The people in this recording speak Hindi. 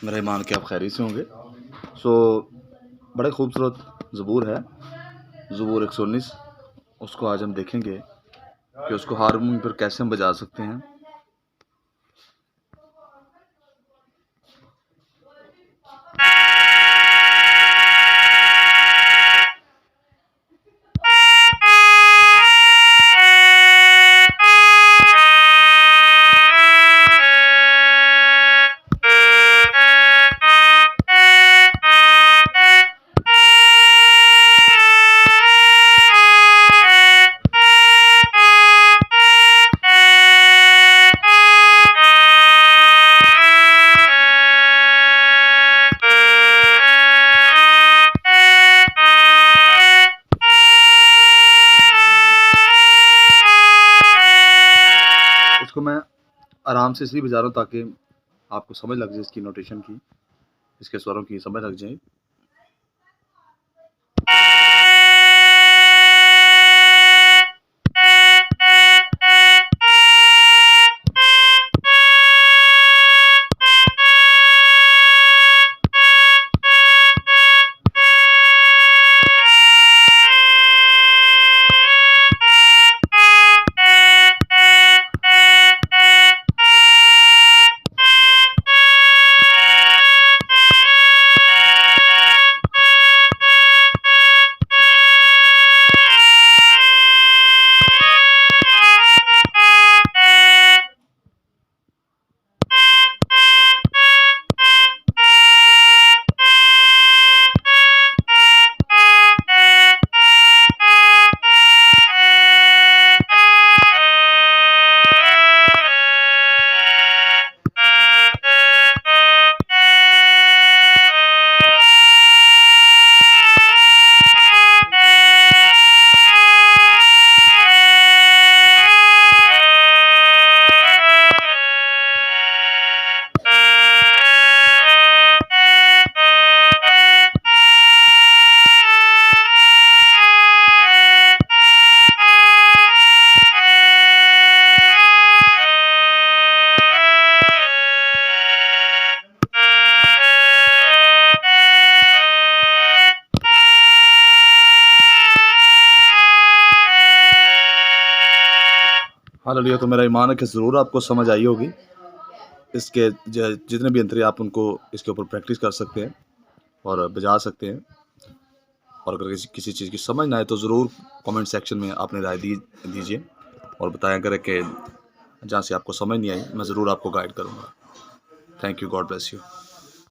मेरा ईमान कि आप खैरी से होंगे। सो बड़े खूबसूरत ज़बूर है, ज़बूर 119। उसको आज हम देखेंगे कि उसको हारमोनियम पर कैसे हम बजा सकते हैं। इसको मैं आराम से इसलिए बजा रहा हूँ ताकि आपको समझ लग जाए इसकी नोटेशन की, इसके स्वरों की समझ लग जाए। हालेलुया। तो मेरा ईमान है कि ज़रूर आपको समझ आई होगी। इसके जितने भी अंतरे आप उनको इसके ऊपर प्रैक्टिस कर सकते हैं और बजा सकते हैं। और अगर किसी चीज़ की समझ ना आए तो ज़रूर कमेंट सेक्शन में अपनी राय दीजिए और बताया करें कि जहाँ से आपको समझ नहीं आई मैं ज़रूर आपको गाइड करूँगा। Thank you. God bless you.